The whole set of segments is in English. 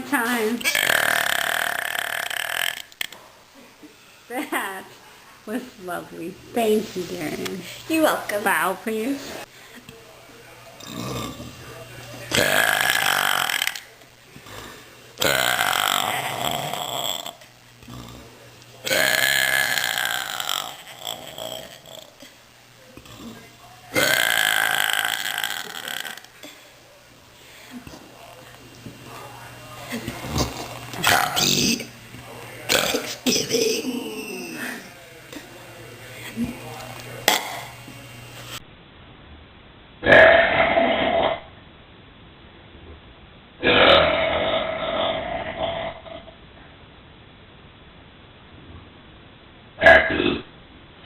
more time. That was lovely. Thank you, Darian. You're welcome. Bow, please. Happy Thanksgiving. Happy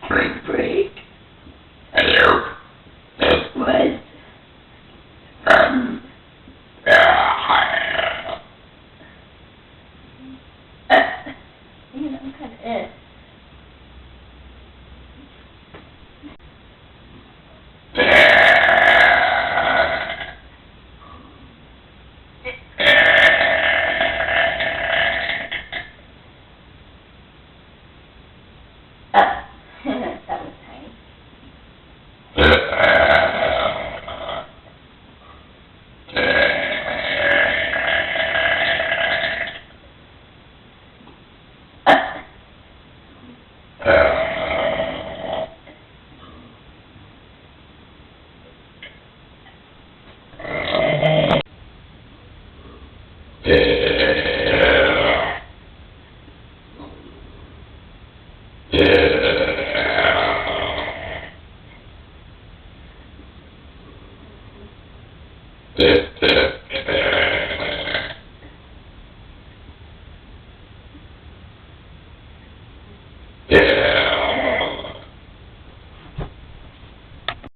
spring break. Hello. This was from You know, I'm kind of it. That was tiny. Yeah.